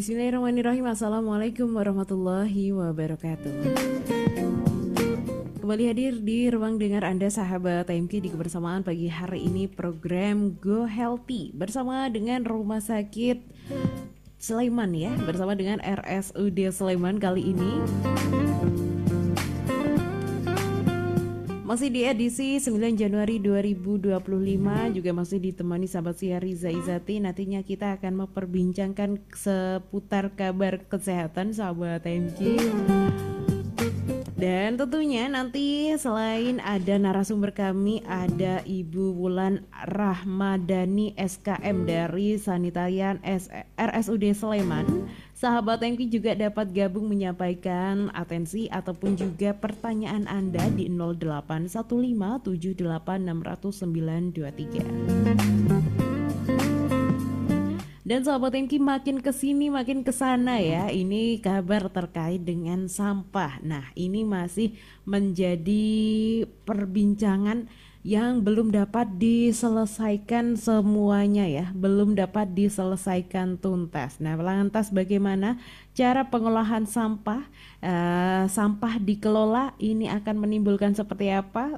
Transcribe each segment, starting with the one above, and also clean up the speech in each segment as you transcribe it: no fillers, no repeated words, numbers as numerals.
Bismillahirrahmanirrahim. Assalamualaikum warahmatullahi wabarakatuh. Kembali hadir di ruang dengar Anda sahabat TMK di kebersamaan pagi hari ini program Go Healthy bersama dengan Rumah Sakit Sleman ya, bersama dengan RSUD Sleman kali ini. Masih di edisi 9 Januari 2025, juga masih ditemani sahabat saya Riza Izati. Nantinya kita akan memperbincangkan seputar kabar kesehatan sahabat TMG. Dan tentunya nanti selain ada narasumber kami, ada Ibu Wulan Rahmadani SKM dari Sanitarian RSUD Sleman. Sahabat MK juga dapat gabung menyampaikan atensi ataupun juga pertanyaan Anda di 081575706923. Dan sahabat MK makin kesini makin kesana ya. Ini kabar terkait dengan sampah. Nah, ini masih menjadi perbincangan yang belum dapat diselesaikan semuanya ya, belum dapat diselesaikan tuntas. Nah, lantas bagaimana cara pengolahan sampah? Sampah dikelola ini akan menimbulkan seperti apa?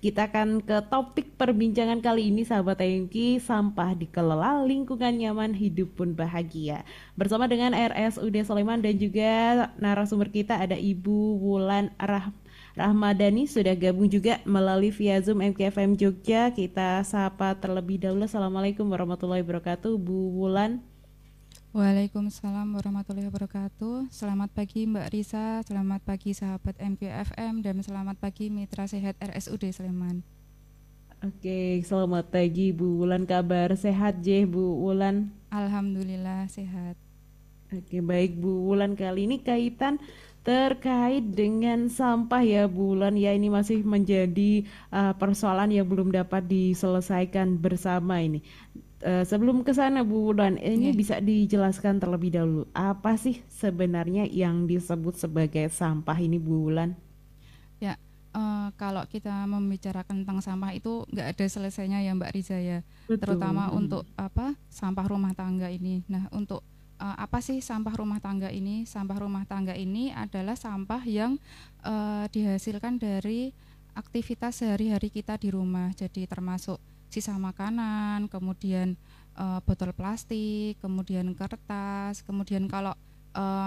Kita akan ke topik perbincangan kali ini sahabat TMK, sampah dikelola, lingkungan nyaman, hidup pun bahagia. Bersama dengan RSUD Sleman dan juga narasumber kita ada Ibu Wulan Rahmadani sudah gabung juga melalui via Zoom MKFM Jogja. Kita sapa terlebih dahulu. Assalamualaikum warahmatullahi wabarakatuh, Bu Wulan. Waalaikumsalam warahmatullahi wabarakatuh. Selamat pagi Mbak Risa, selamat pagi sahabat MKFM, dan selamat pagi mitra sehat RSUD Sleman. Oke, selamat pagi Bu Wulan. Kabar sehat je Bu Wulan? Alhamdulillah sehat. Oke, baik Bu Wulan, kali ini kaitan terkait dengan sampah ya Bu Wulan ya, ini masih menjadi persoalan yang belum dapat diselesaikan bersama ini. Sebelum ke sana Bu Wulan, ini bisa dijelaskan terlebih dahulu apa sih sebenarnya yang disebut sebagai sampah ini Bu Wulan? Ya, kalau kita membicarakan tentang sampah itu nggak ada selesainya ya Mbak Riza ya. Betul. Terutama untuk sampah rumah tangga ini. Nah, untuk apa sih sampah rumah tangga ini? Sampah rumah tangga ini adalah sampah yang dihasilkan dari aktivitas sehari-hari kita di rumah. Jadi termasuk sisa makanan, kemudian botol plastik, kemudian kertas, kemudian kalau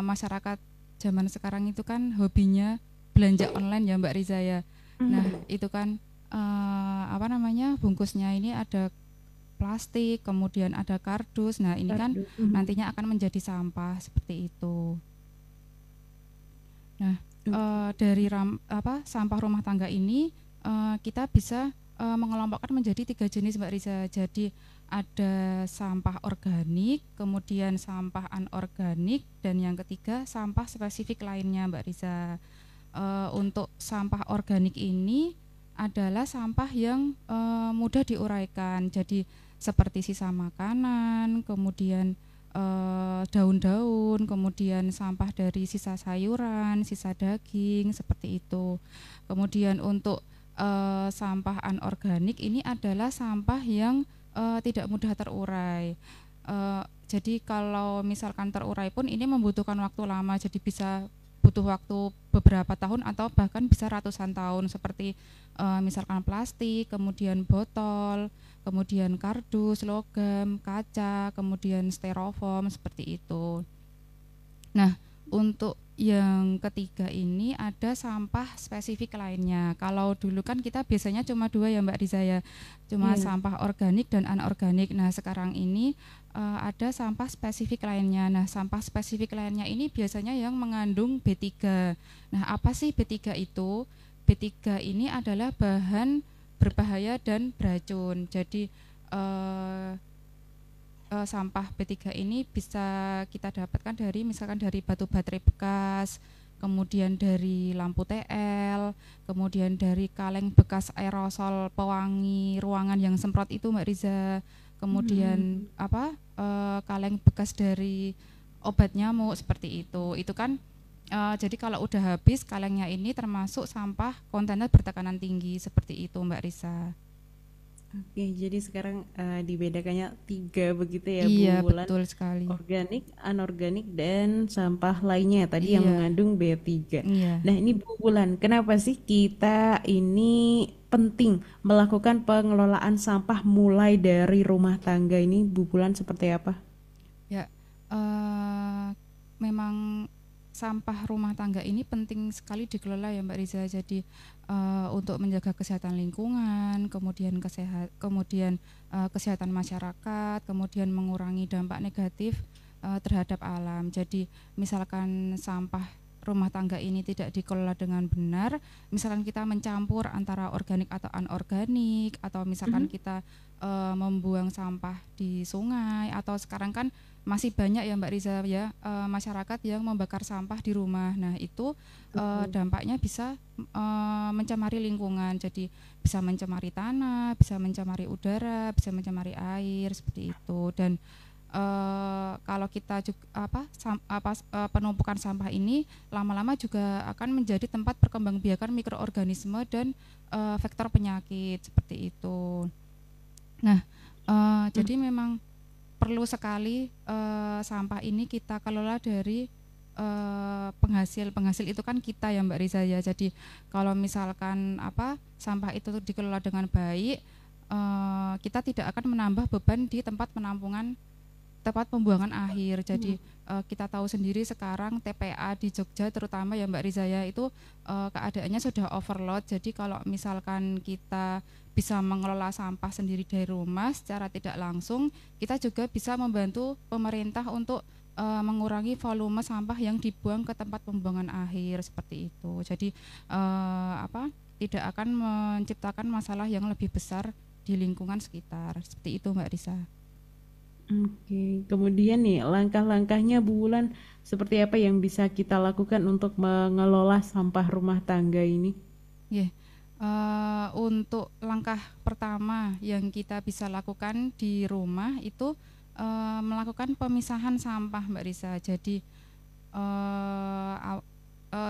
masyarakat zaman sekarang itu kan hobinya belanja online ya Mbak Riza ya. Nah, itu kan bungkusnya ini ada plastik, kemudian ada kardus. Nah, ini kan nantinya akan menjadi sampah seperti itu. Nah, dari sampah rumah tangga ini kita bisa mengelompokkan menjadi 3 jenis Mbak Riza. Jadi ada sampah organik, kemudian sampah anorganik, dan yang ketiga sampah spesifik lainnya Mbak Riza. Untuk sampah organik ini adalah sampah yang mudah diuraikan. Jadi seperti sisa makanan, kemudian daun-daun, kemudian sampah dari sisa sayuran, sisa daging, seperti itu. Kemudian untuk sampah anorganik ini adalah sampah yang tidak mudah terurai. Jadi kalau misalkan terurai pun ini membutuhkan waktu lama, jadi bisa butuh waktu beberapa tahun atau bahkan bisa ratusan tahun, seperti misalkan plastik, kemudian botol, kemudian kardus, logam, kaca, kemudian styrofoam, seperti itu. Nah, untuk yang ketiga ini ada sampah spesifik lainnya. Kalau dulu kan kita biasanya cuma 2 ya Mbak Riza ya, cuma sampah organik dan anorganik. Nah, sekarang ini ada sampah spesifik lainnya. Nah, sampah spesifik lainnya ini biasanya yang mengandung B3. Nah, apa sih B3 itu? B3 ini adalah bahan berbahaya dan beracun. Jadi sampah B3 ini bisa kita dapatkan dari misalkan dari batu baterai bekas, kemudian dari lampu TL, kemudian dari kaleng bekas aerosol pewangi ruangan yang semprot itu Mbak Riza, kemudian kaleng bekas dari obat nyamuk, seperti itu. Itu kan jadi kalau udah habis kalengnya ini termasuk sampah kontainer bertekanan tinggi, seperti itu Mbak Risa. Oke, jadi sekarang dibedakannya tiga begitu ya Bu Iya, Wulan, betul sekali. organik, anorganik, dan sampah lainnya tadi yang Iya, mengandung B3. iya. Nah ini Bu Wulan, kenapa sih kita ini penting melakukan pengelolaan sampah mulai dari rumah tangga ini Bu Wulan seperti apa? Ya, memang sampah rumah tangga ini penting sekali dikelola ya Mbak Riza. Jadi untuk menjaga kesehatan lingkungan, kemudian kesehatan masyarakat, kemudian mengurangi dampak negatif terhadap alam. Jadi misalkan sampah rumah tangga ini tidak dikelola dengan benar, misalkan kita mencampur antara organik atau anorganik, atau misalkan Mhm, kita membuang sampah di sungai, atau sekarang kan masih banyak ya Mbak Riza ya, masyarakat yang membakar sampah di rumah. Nah itu betul. dampaknya bisa mencemari lingkungan. Jadi bisa mencemari tanah, bisa mencemari udara, bisa mencemari air seperti itu. Dan kalau kita juga penumpukan sampah ini lama-lama juga akan menjadi tempat perkembangbiakan mikroorganisme dan vektor penyakit seperti itu. Nah, Hmm, jadi memang perlu sekali sampah ini kita kelola dari penghasil itu kan kita ya Mbak Riza ya. Jadi kalau misalkan sampah itu dikelola dengan baik, kita tidak akan menambah beban di tempat pembuangan akhir. Jadi kita tahu sendiri sekarang TPA di Jogja terutama ya Mbak Rizaya itu keadaannya sudah overload. Jadi kalau misalkan kita bisa mengelola sampah sendiri dari rumah secara tidak langsung, kita juga bisa membantu pemerintah untuk mengurangi volume sampah yang dibuang ke tempat pembuangan akhir seperti itu. Jadi tidak akan menciptakan masalah yang lebih besar di lingkungan sekitar. Seperti itu Mbak Risa. oke, kemudian nih langkah-langkahnya Bu Wulan seperti apa yang bisa kita lakukan untuk mengelola sampah rumah tangga ini? Yeah. Untuk langkah pertama yang kita bisa lakukan di rumah itu melakukan pemisahan sampah Mbak Risa. Jadi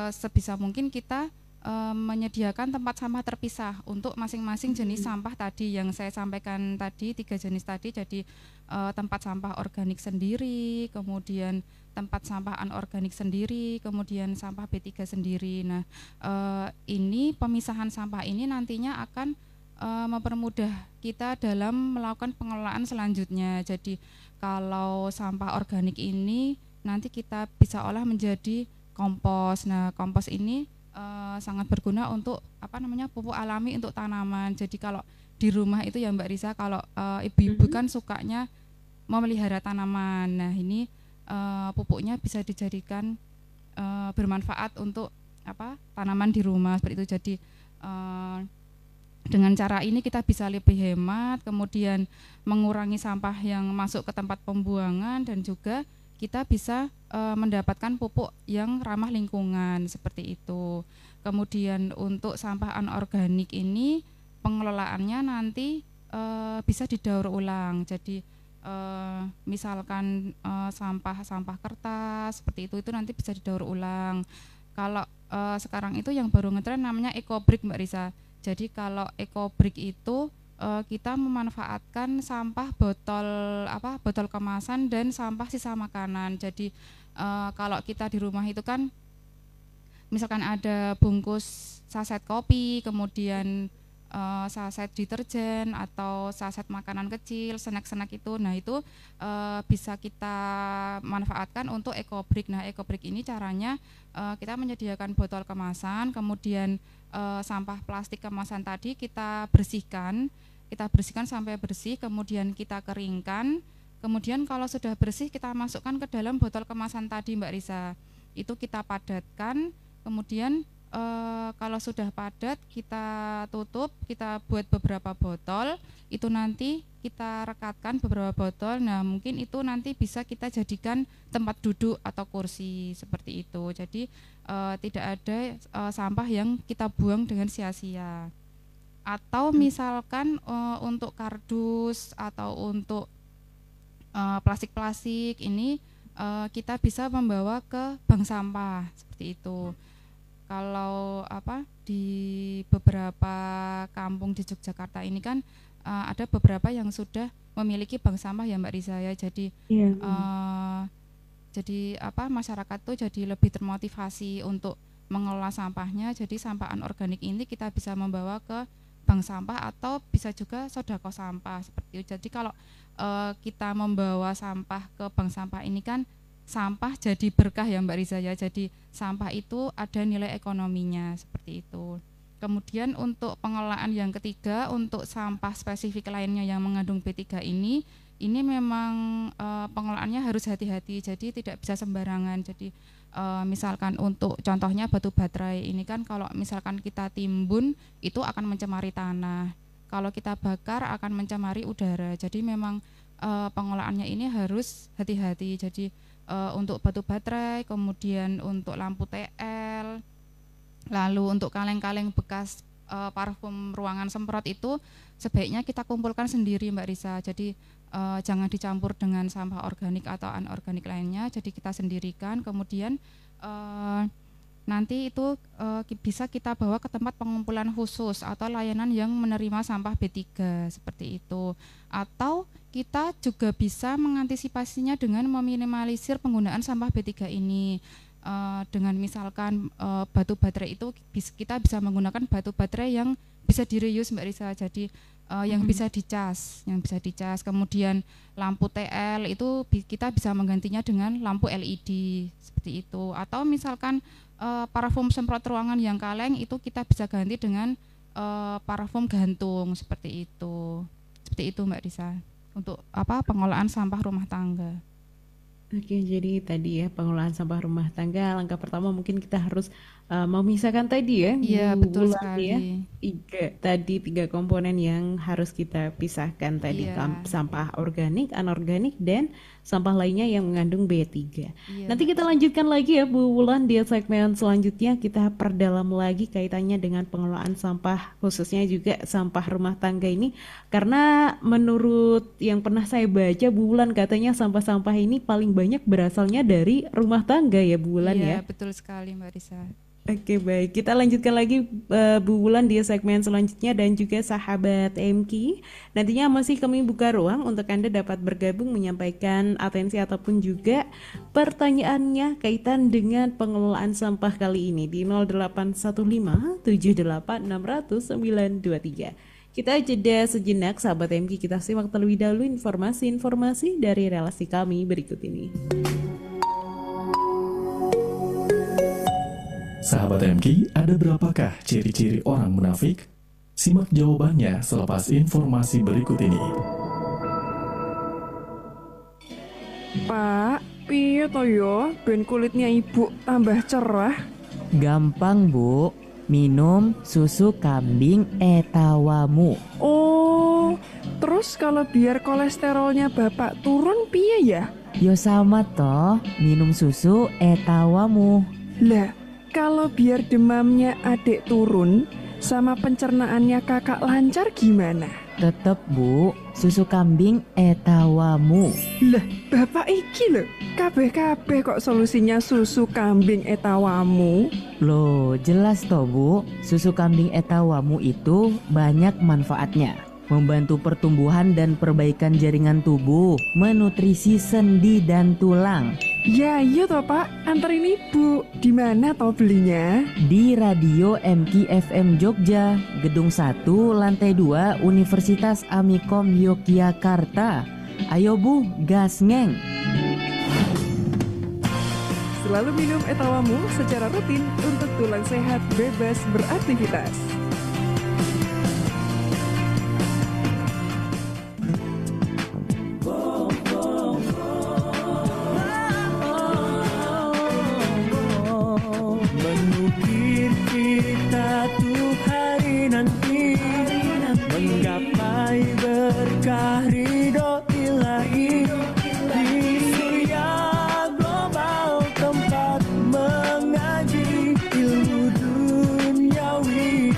sebisa mungkin kita menyediakan tempat sampah terpisah untuk masing-masing jenis Hmm, sampah tadi yang saya sampaikan tadi, 3 jenis tadi. Jadi tempat sampah organik sendiri, kemudian tempat sampah anorganik sendiri, kemudian sampah B3 sendiri. Nah, ini pemisahan sampah ini nantinya akan mempermudah kita dalam melakukan pengelolaan selanjutnya. Jadi kalau sampah organik ini nanti kita bisa olah menjadi kompos. Nah, kompos ini sangat berguna untuk pupuk alami untuk tanaman. Jadi kalau di rumah itu ya Mbak Risa, kalau ibu-ibu mhm. kan sukanya memelihara tanaman. Nah, ini pupuknya bisa dijadikan bermanfaat untuk tanaman di rumah seperti itu. Jadi eh, dengan cara ini kita bisa lebih hemat, kemudian mengurangi sampah yang masuk ke tempat pembuangan, dan juga kita bisa mendapatkan pupuk yang ramah lingkungan seperti itu. Kemudian untuk sampah anorganik ini pengelolaannya nanti bisa didaur ulang. Jadi misalkan sampah-sampah kertas seperti itu nanti bisa didaur ulang. Kalau sekarang itu yang baru ngetren namanya EcoBrick Mbak Risa. Jadi kalau EcoBrick itu kita memanfaatkan sampah botol kemasan dan sampah sisa makanan. Jadi kalau kita di rumah itu kan misalkan ada bungkus saset kopi, kemudian saset deterjen atau saset makanan kecil, snack-snack itu. Nah, itu bisa kita manfaatkan untuk EcoBrick. Nah, EcoBrick ini caranya kita menyediakan botol kemasan, kemudian sampah plastik kemasan tadi kita bersihkan sampai bersih, kemudian kita keringkan. Kemudian kalau sudah bersih kita masukkan ke dalam botol kemasan tadi Mbak Risa. Itu kita padatkan, kemudian kalau sudah padat kita tutup, kita buat beberapa botol, itu nanti kita rekatkan beberapa botol. Nah, mungkin itu nanti bisa kita jadikan tempat duduk atau kursi seperti itu. Jadi tidak ada sampah yang kita buang dengan sia-sia. Atau misalkan untuk kardus atau untuk plastik-plastik ini kita bisa membawa ke bank sampah seperti itu. Kalau di beberapa kampung di Yogyakarta ini kan ada beberapa yang sudah memiliki bank sampah ya Mbak Risa ya. Iya. Jadi masyarakat tuh jadi lebih termotivasi untuk mengelola sampahnya. Jadi sampah anorganik ini kita bisa membawa ke bank sampah atau bisa juga sodako sampah seperti itu. Jadi kalau kita membawa sampah ke bank sampah ini kan sampah jadi berkah ya Mbak Riza ya. Jadi sampah itu ada nilai ekonominya seperti itu. Kemudian untuk pengelolaan yang ketiga, untuk sampah spesifik lainnya yang mengandung B3 ini memang pengelolaannya harus hati-hati, jadi tidak bisa sembarangan. Jadi misalkan untuk contohnya batu baterai ini kan kalau misalkan kita timbun itu akan mencemari tanah, kalau kita bakar akan mencemari udara. Jadi memang pengelolaannya ini harus hati-hati. Jadi untuk batu baterai, kemudian untuk lampu TL, lalu untuk kaleng-kaleng bekas parfum ruangan semprot itu sebaiknya kita kumpulkan sendiri Mbak Risa. Jadi jangan dicampur dengan sampah organik atau anorganik lainnya. Jadi kita sendirikan, kemudian nanti itu bisa kita bawa ke tempat pengumpulan khusus atau layanan yang menerima sampah B3 seperti itu. Atau kita juga bisa mengantisipasinya dengan meminimalisir penggunaan sampah B3 ini. Dengan misalkan batu baterai itu kita bisa menggunakan batu baterai yang bisa direuse Mbak Risa. Jadi yang bisa dicas, kemudian lampu TL itu kita bisa menggantinya dengan lampu LED seperti itu. Atau misalkan parfum semprot ruangan yang kaleng itu kita bisa ganti dengan parfum gantung seperti itu Mbak Risa untuk pengelolaan sampah rumah tangga. Oke, jadi tadi ya pengelolaan sampah rumah tangga, langkah pertama mungkin kita harus memisahkan tadi ya, Iya, Bu betul Wulan ya, sekali. tiga komponen yang harus kita pisahkan tadi, Iya, sampah organik, anorganik, dan sampah lainnya yang mengandung B3. iya Nanti Mbak kita Risa. lanjutkan lagi ya Bu Wulan di segmen selanjutnya, kita perdalam lagi kaitannya dengan pengelolaan sampah, khususnya juga sampah rumah tangga ini. Karena menurut yang pernah saya baca, Bu Wulan katanya sampah-sampah ini paling banyak berasalnya dari rumah tangga ya Bu Wulan ya. Iya, betul sekali Mbak Risa. Oke baik, kita lanjutkan lagi Bu Wulan di segmen selanjutnya dan juga sahabat MK. Nantinya masih kami buka ruang untuk Anda dapat bergabung menyampaikan atensi ataupun juga pertanyaannya kaitan dengan pengelolaan sampah kali ini di 0815 78 600 923. Kita jeda sejenak sahabat MK, kita simak terlebih dahulu informasi-informasi dari relasi kami berikut ini. Sahabat MK, ada berapakah ciri-ciri orang munafik? Simak jawabannya selepas informasi berikut ini. Pak, piye to yo ben kulitnya ibu tambah cerah? Gampang, Bu. Minum susu kambing etawamu. Oh, terus kalau biar kolesterolnya bapak turun piye ya? Yo sama toh, minum susu etawamu. Lah, kalau biar demamnya adik turun sama pencernaannya kakak lancar gimana? Tetep, Bu, susu kambing etawamu. Lah, bapak iki lho, kabeh-kabeh kok solusinya susu kambing etawamu? Loh, jelas toh, Bu. Susu kambing etawamu itu banyak manfaatnya. Membantu pertumbuhan dan perbaikan jaringan tubuh, menutrisi sendi dan tulang. Ya iya toh Pak, anterin ibu. Di mana toh belinya? Di Radio MK FM Jogja, Gedung 1, Lantai 2, Universitas Amikom Yogyakarta. Ayo Bu, gas ngeng. Selalu minum etawamu secara rutin untuk tulang sehat bebas beraktivitas. Mengukir kita tuh hari nanti menggapai berkah ridho ilahi di surya global tempat mengaji ilmu duniawi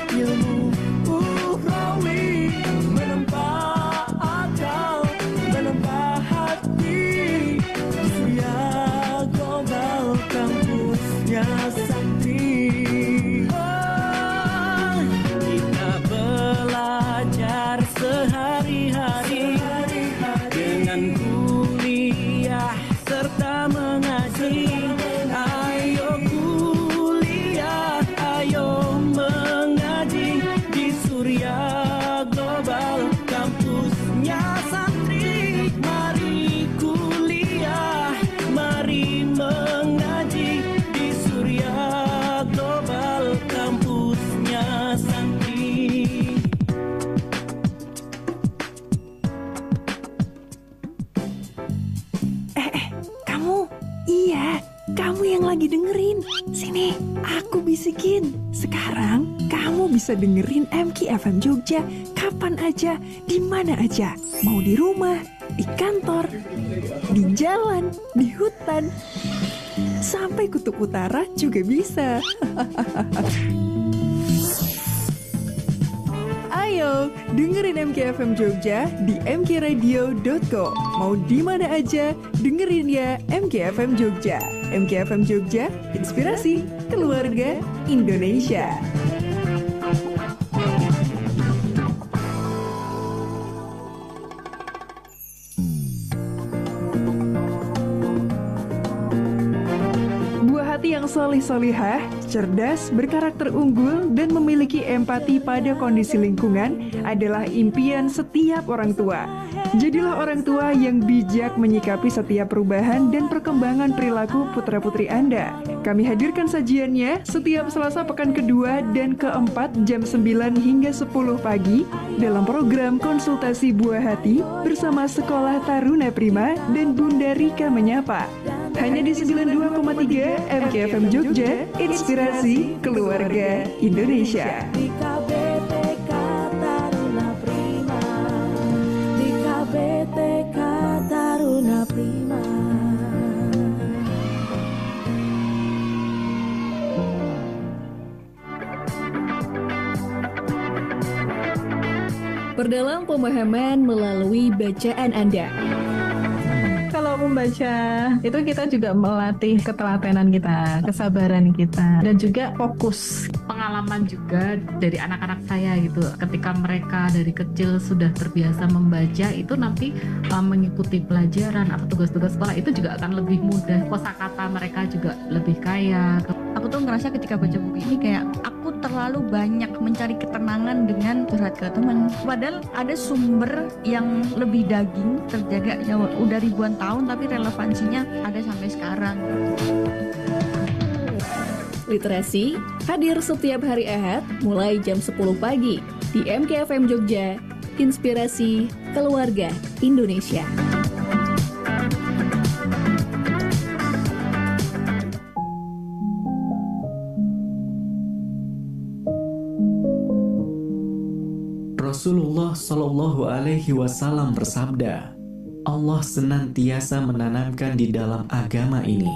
kampusnya santri. Mari kuliah, mari mengaji di Surya Global kampusnya santri. Kamu, iya, kamu yang lagi dengerin. Sini, aku bisikin. Sekarang kamu bisa dengerin MKFM Jogja kapan aja, di mana aja. Mau di rumah, di kantor, di jalan, di hutan, sampai kutub utara juga bisa. Ayo, dengerin MKFM Jogja di mkradio.co. Mau di mana aja, dengerin ya MKFM Jogja. MKFM Jogja, inspirasi keluarga Indonesia. Buah hati yang solih-solihah, cerdas, berkarakter unggul, dan memiliki empati pada kondisi lingkungan adalah impian setiap orang tua. Jadilah orang tua yang bijak menyikapi setiap perubahan dan perkembangan perilaku putra-putri Anda. Kami hadirkan sajiannya setiap Selasa pekan kedua dan keempat jam 9 hingga 10 pagi dalam program konsultasi buah hati bersama Sekolah Taruna Prima dan Bunda Rika Menyapa. Hanya di 92,3 MKFM Jogja, inspirasi keluarga Indonesia. Di KBTK Taruna Prima, di KBTK Taruna Prima. Perdalam pemahaman melalui bacaan Anda. Kalau membaca itu kita juga melatih ketelatenan kita, kesabaran kita, dan juga fokus. Pengalaman juga dari anak-anak saya gitu, ketika mereka dari kecil sudah terbiasa membaca, itu nanti mengikuti pelajaran atau tugas-tugas sekolah itu juga akan lebih mudah. Kosakata mereka juga lebih kaya. Aku tuh ngerasa ketika baca buku ini kayak aku terlalu banyak mencari ketenangan dengan curhat ke teman. Padahal ada sumber yang lebih daging terjaga ya udah ribuan tahun tapi relevansinya ada sampai sekarang. Literasi hadir setiap hari Ahad mulai jam 10 pagi di MKFM Jogja, inspirasi keluarga Indonesia. Rasulullah Shallallahu Alaihi Wasallam bersabda, Allah senantiasa menanamkan di dalam agama ini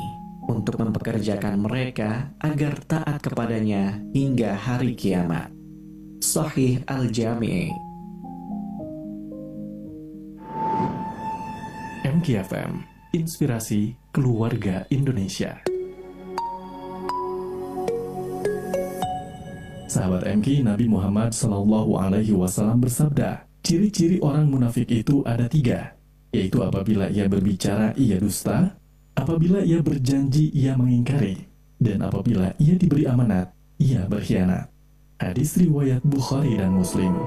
untuk mempekerjakan mereka agar taat kepadanya hingga hari kiamat. Sahih Al-Jami'. MKFM, inspirasi keluarga Indonesia. Sahabat MK, Nabi Muhammad Sallallahu Alaihi Wasallam bersabda, ciri-ciri orang munafik itu ada 3, yaitu apabila ia berbicara ia dusta, apabila ia berjanji ia mengingkari, dan apabila ia diberi amanat ia berkhianat. Hadis riwayat Bukhari dan Muslim.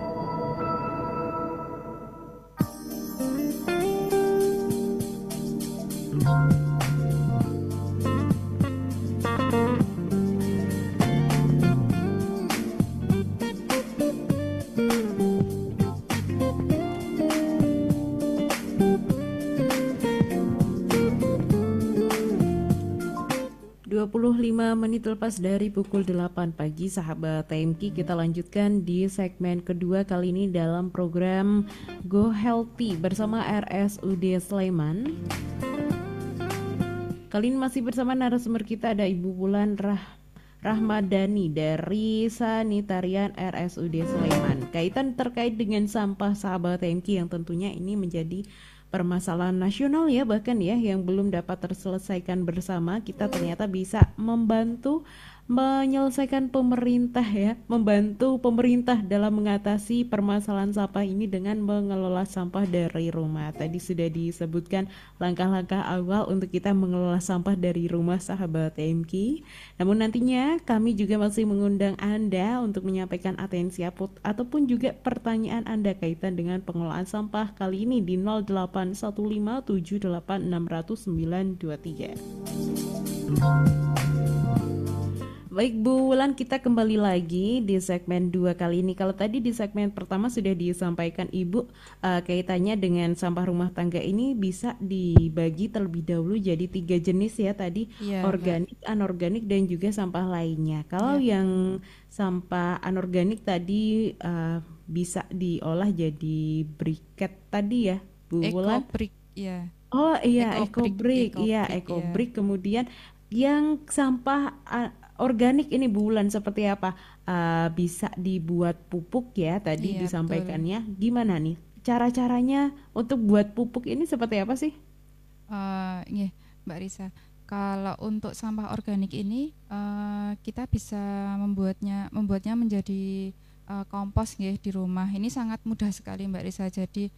Menit lepas dari pukul 8 pagi, sahabat TMK, kita lanjutkan di segmen kedua kali ini dalam program Go Healthy bersama RSUD Sleman. Kali ini masih bersama narasumber kita, ada Ibu Bulan Rahmadani dari Sanitarian RSUD Sleman. Kaitan terkait dengan sampah, sahabat TMK, yang tentunya ini menjadi permasalahan nasional ya, bahkan ya yang belum dapat terselesaikan bersama. Kita ternyata bisa membantu menyelesaikan pemerintah ya, membantu pemerintah dalam mengatasi permasalahan sampah ini dengan mengelola sampah dari rumah. Tadi sudah disebutkan langkah-langkah awal untuk kita mengelola sampah dari rumah, sahabat TMK. Namun nantinya kami juga masih mengundang Anda untuk menyampaikan atensi ataupun juga pertanyaan Anda kaitan dengan pengelolaan sampah kali ini di 081578600923. Baik Bu Wulan, kita kembali lagi di segmen 2 kali ini. Kalau tadi di segmen pertama sudah disampaikan Ibu kaitannya dengan sampah rumah tangga ini bisa dibagi terlebih dahulu jadi 3 jenis ya tadi, Iya, organik, anorganik dan juga sampah lainnya. Kalau yang sampah anorganik tadi bisa diolah jadi briket tadi ya Bu Wulan. Eco-brick, ya. Oh iya, Eco-brick, eco-brick. Kemudian yang sampah organik ini bulan seperti apa? Bisa dibuat pupuk ya tadi Iya, disampaikannya. Gimana nih cara-caranya untuk buat pupuk ini seperti apa sih? Nggih, Mbak Risa. Kalau untuk sampah organik ini kita bisa membuatnya menjadi kompos nggih di rumah. Ini sangat mudah sekali Mbak Risa. Jadi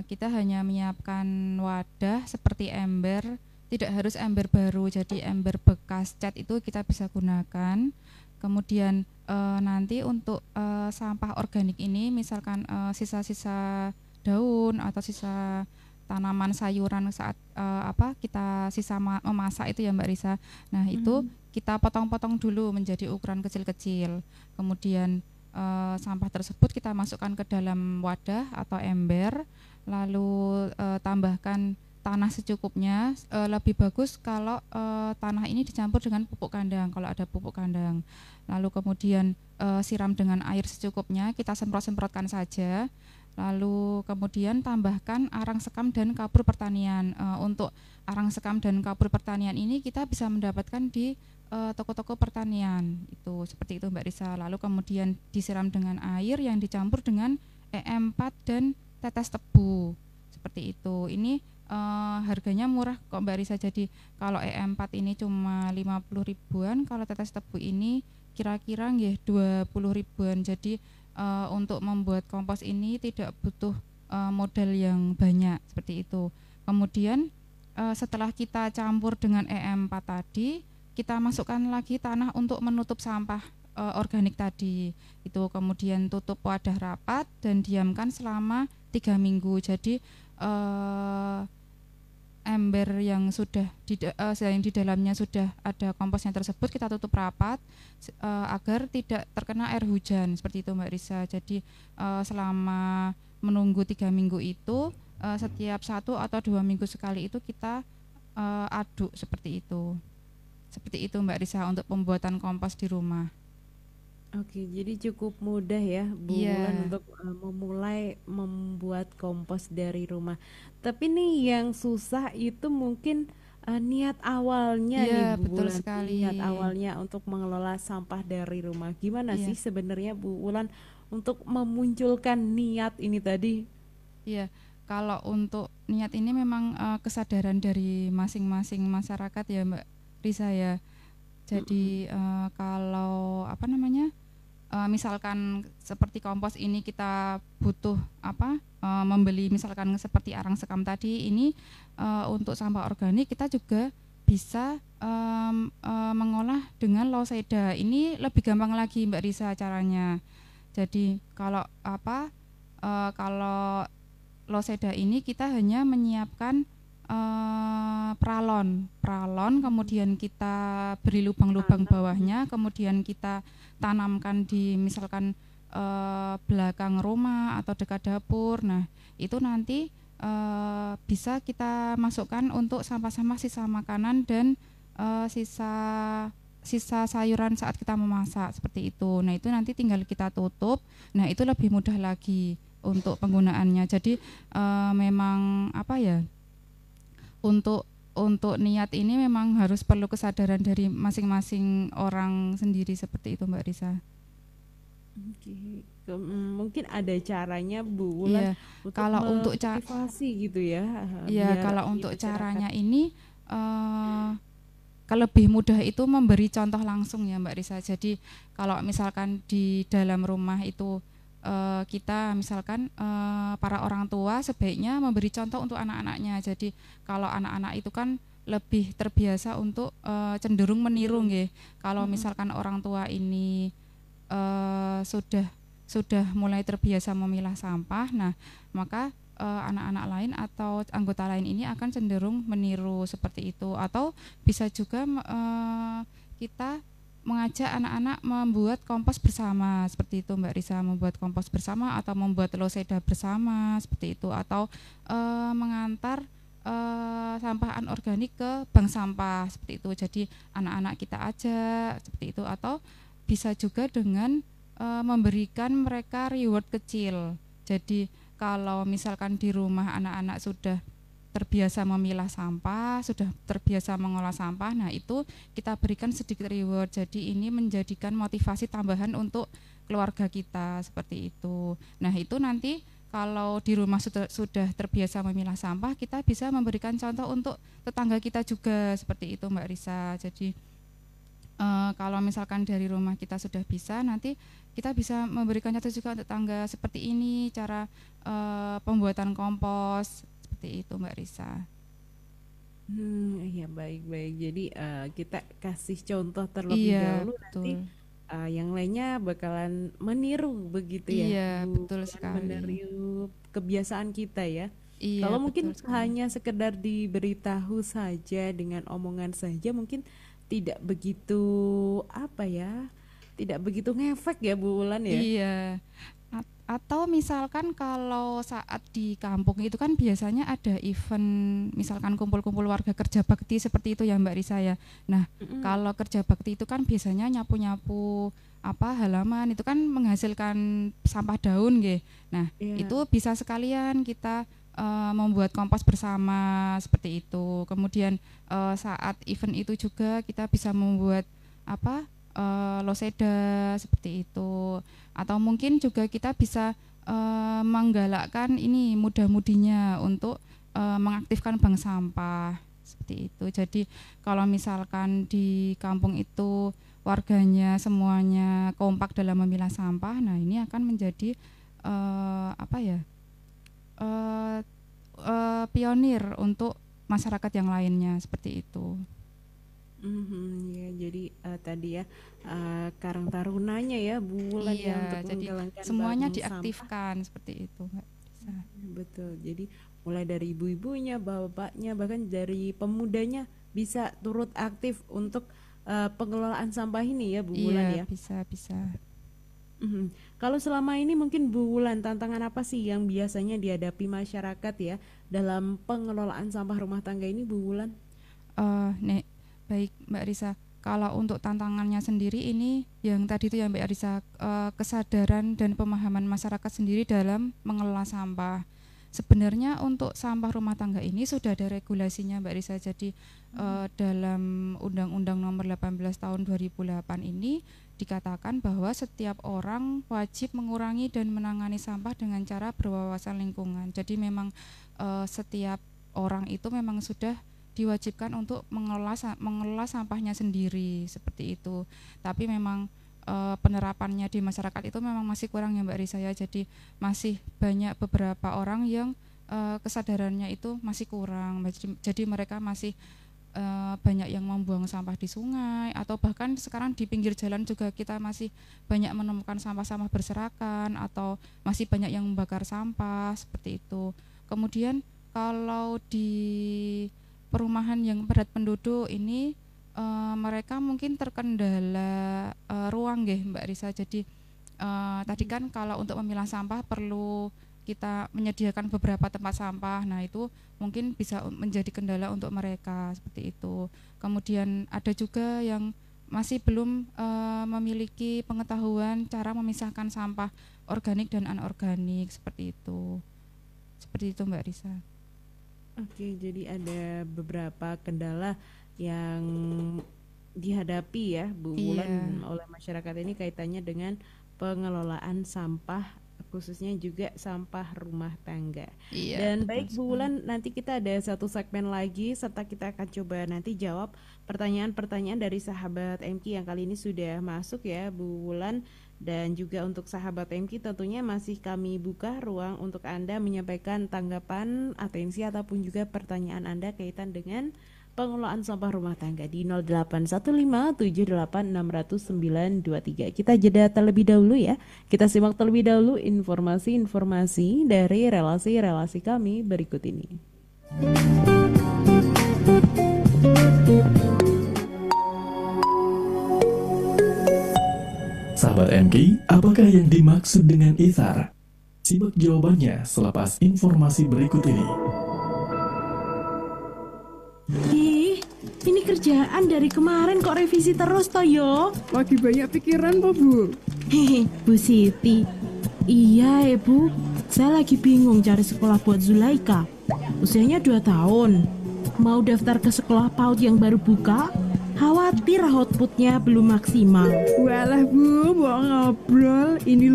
kita hanya menyiapkan wadah seperti ember. Tidak harus ember baru, jadi ember bekas cat itu kita bisa gunakan. Kemudian nanti untuk sampah organik ini misalkan sisa-sisa daun atau sisa tanaman sayuran saat kita sisa memasak itu ya Mbak Risa. Nah itu kita potong-potong dulu menjadi ukuran kecil-kecil. Kemudian sampah tersebut kita masukkan ke dalam wadah atau ember, lalu tambahkan tanah secukupnya. Lebih bagus kalau tanah ini dicampur dengan pupuk kandang kalau ada pupuk kandang. Lalu kemudian siram dengan air secukupnya, kita semprot-semprotkan saja. Lalu kemudian tambahkan arang sekam dan kapur pertanian. Untuk arang sekam dan kapur pertanian ini kita bisa mendapatkan di toko-toko pertanian. Itu seperti itu Mbak Risa. Lalu kemudian disiram dengan air yang dicampur dengan EM4 dan tetes tebu. Seperti itu. Ini harganya murah kok Mbak Risa. Jadi kalau EM4 ini cuma 50 ribuan, kalau tetes tebu ini kira-kira nggih 20 ribuan. Jadi untuk membuat kompos ini tidak butuh modal yang banyak seperti itu. Kemudian setelah kita campur dengan EM4 tadi, kita masukkan lagi tanah untuk menutup sampah organik tadi. Itu kemudian tutup wadah rapat dan diamkan selama 3 minggu. Jadi ember yang sudah yang di dalamnya sudah ada komposnya tersebut kita tutup rapat agar tidak terkena air hujan seperti itu Mbak Risa. Jadi selama menunggu 3 minggu itu setiap 1 atau 2 minggu sekali itu kita aduk seperti itu Mbak Risa untuk pembuatan kompos di rumah. Oke, jadi cukup mudah ya Bu Wulan untuk memulai membuat kompos dari rumah. Tapi nih yang susah itu mungkin niat awalnya nih Bu betul Wulan. sekali. Niat awalnya untuk mengelola sampah dari rumah. Gimana sih sebenarnya Bu Wulan untuk memunculkan niat ini tadi? Iya, kalau untuk niat ini memang kesadaran dari masing-masing masyarakat ya Mbak Risa ya. Jadi kalau misalkan seperti kompos ini kita butuh membeli misalkan seperti arang sekam tadi ini untuk sampah organik kita juga bisa mengolah dengan loseda. Ini lebih gampang lagi Mbak Risa caranya. Jadi kalau kalau loseda ini kita hanya menyiapkan pralon, kemudian kita beri lubang-lubang bawahnya, kemudian kita tanamkan di misalkan belakang rumah atau dekat dapur. Nah itu nanti bisa kita masukkan untuk sampah-sampah sisa makanan dan sisa sayuran saat kita memasak seperti itu. Nah itu nanti tinggal kita tutup. Nah itu lebih mudah lagi untuk penggunaannya. Jadi memang untuk niat ini memang harus perlu kesadaran dari masing-masing orang sendiri seperti itu Mbak Risa. Oke. Mungkin ada caranya Bu Wulan untuk kalau untuk motivasi gitu ya. Iya, kalau untuk caranya ini lebih mudah itu memberi contoh langsung ya Mbak Risa. Jadi kalau misalkan di dalam rumah itu kita misalkan para orang tua sebaiknya memberi contoh untuk anak-anaknya. Jadi kalau anak-anak itu kan lebih terbiasa untuk cenderung meniru nggih. Kalau misalkan orang tua ini sudah mulai terbiasa memilah sampah, nah maka anak-anak lain atau anggota lain ini akan cenderung meniru seperti itu. Atau bisa juga kita mengajak anak-anak membuat kompos bersama seperti itu Mbak Risa, membuat kompos bersama atau membuat loseda bersama seperti itu, atau mengantar sampah anorganik ke bank sampah seperti itu. Jadi anak-anak kita ajak seperti itu, atau bisa juga dengan memberikan mereka reward kecil. Jadi kalau misalkan di rumah anak-anak sudah terbiasa memilah sampah, sudah terbiasa mengolah sampah, nah itu kita berikan sedikit reward. Jadi ini menjadikan motivasi tambahan untuk keluarga kita seperti itu. Nah itu nanti kalau di rumah sudah terbiasa memilah sampah, kita bisa memberikan contoh untuk tetangga kita juga seperti itu Mbak Risa. Jadi kalau misalkan dari rumah kita sudah bisa, nanti kita bisa memberikan contoh juga untuk tetangga seperti ini cara pembuatan kompos seperti itu Mbak Risa. Iya baik-baik. Jadi kita kasih contoh terlebih dahulu, betul. nanti yang lainnya bakalan meniru begitu ya. Iya, betul sekali. Meniru kebiasaan kita ya. Iya, Kalau mungkin betul sekali. hanya sekedar diberitahu saja dengan omongan saja, mungkin tidak begitu apa ya, tidak begitu ngefek ya Bu Wulan ya. Iya. Atau misalkan kalau saat di kampung itu kan biasanya ada event, misalkan kumpul-kumpul warga kerja bakti seperti itu ya Mbak Risa ya. Nah, kalau kerja bakti itu kan biasanya nyapu-nyapu halaman, itu kan menghasilkan sampah daun nggih. Nah, itu bisa sekalian kita membuat kompos bersama seperti itu. Kemudian saat event itu juga kita bisa membuat loseda seperti itu. Atau mungkin juga kita bisa menggalakkan ini muda-mudinya untuk mengaktifkan bank sampah seperti itu. Jadi kalau misalkan di kampung itu warganya semuanya kompak dalam memilah sampah, nah ini akan menjadi pionir untuk masyarakat yang lainnya seperti itu. Ya, jadi tadi ya Karang Tarunanya ya Bu Wulan ya untuk jadi menjalankan semuanya bank diaktifkan seperti itu Mbak Risa. Betul. Jadi mulai dari ibu-ibunya, bapak-bapaknya, bahkan dari pemudanya bisa turut aktif untuk pengelolaan sampah ini ya Bu Wulan ya. Bisa. Kalau selama ini mungkin Bu Wulan, tantangan apa sih yang biasanya dihadapi masyarakat ya dalam pengelolaan sampah rumah tangga ini Bu Wulan? Baik Mbak Risa, kalau untuk tantangannya sendiri ini yang tadi itu ya Mbak Risa, kesadaran dan pemahaman masyarakat sendiri dalam mengelola sampah. Sebenarnya untuk sampah rumah tangga ini sudah ada regulasinya Mbak Risa. Jadi dalam Undang-Undang Nomor 18 Tahun 2008 ini dikatakan bahwa setiap orang wajib mengurangi dan menangani sampah dengan cara berwawasan lingkungan. Jadi memang setiap orang itu memang sudah diwajibkan untuk mengelola sampahnya sendiri seperti itu. Tapi memang penerapannya di masyarakat itu memang masih kurang ya Mbak Risa ya. Jadi masih banyak beberapa orang yang kesadarannya itu masih kurang. Jadi mereka masih banyak yang membuang sampah di sungai, atau bahkan sekarang di pinggir jalan juga kita masih banyak menemukan sampah-sampah berserakan, atau masih banyak yang membakar sampah seperti itu. Kemudian kalau di perumahan yang padat penduduk ini mereka mungkin terkendala ruang nggih Mbak Risa. Jadi tadi kan kalau untuk memilah sampah perlu kita menyediakan beberapa tempat sampah. Nah, itu mungkin bisa menjadi kendala untuk mereka seperti itu. Kemudian ada juga yang masih belum memiliki pengetahuan cara memisahkan sampah organik dan anorganik seperti itu. Seperti itu Mbak Risa. Oke, jadi ada beberapa kendala yang dihadapi ya Bu Wulan oleh masyarakat ini kaitannya dengan pengelolaan sampah khususnya juga sampah rumah tangga. Iya, Dan betul baik Bu sekali. Wulan, nanti kita ada satu segmen lagi serta kita akan coba nanti jawab pertanyaan-pertanyaan dari sahabat MK yang kali ini sudah masuk ya Bu Wulan. Dan juga untuk sahabat MK tentunya masih kami buka ruang untuk Anda menyampaikan tanggapan, atensi ataupun juga pertanyaan Anda kaitan dengan pengelolaan sampah rumah tangga di 081578600923. Kita jeda terlebih dahulu ya. Kita simak terlebih dahulu informasi-informasi dari relasi-relasi kami berikut ini. Sahabat MK, apakah yang dimaksud dengan ithar? Simak jawabannya selepas informasi berikut ini. Ih, ini kerjaan dari kemarin kok revisi terus Toyo. Lagi banyak pikiran po Bu. Hehe, Bu Siti. Iya Bu, saya lagi bingung cari sekolah buat Zulaika. Usianya 2 tahun. Mau daftar ke sekolah PAUD yang baru buka? Khawatir outputnya belum maksimal. Walah Bu, mau ngobrol. Ini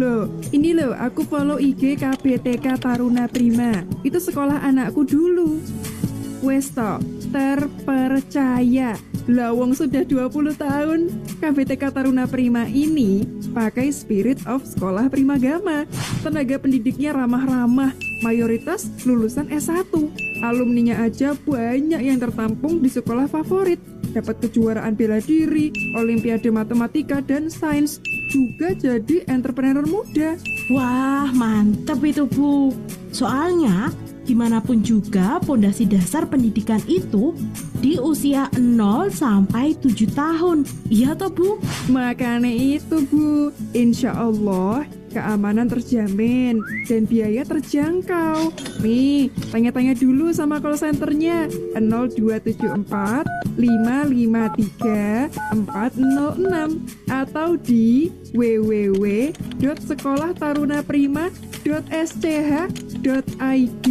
loh, aku follow IG KBTK Taruna Prima. Itu sekolah anakku dulu. Westo, terpercaya. Lawong sudah 20 tahun. KBTK Taruna Prima ini pakai spirit of sekolah primagama. Tenaga pendidiknya ramah-ramah. Mayoritas lulusan S1. Alumninya aja banyak yang tertampung di sekolah favorit. Dapat kejuaraan bela diri, olimpiade matematika dan sains. Juga jadi entrepreneur muda. Wah, mantap itu Bu. Soalnya gimana pun juga pondasi dasar pendidikan itu di usia 0 sampai 7 tahun. Iya toh Bu? Makanya itu Bu, insya Allah keamanan terjamin dan biaya terjangkau. Nih, tanya-tanya dulu sama call centernya 0274 553 406 atau di www.sekolahtarunaprima.sch.id.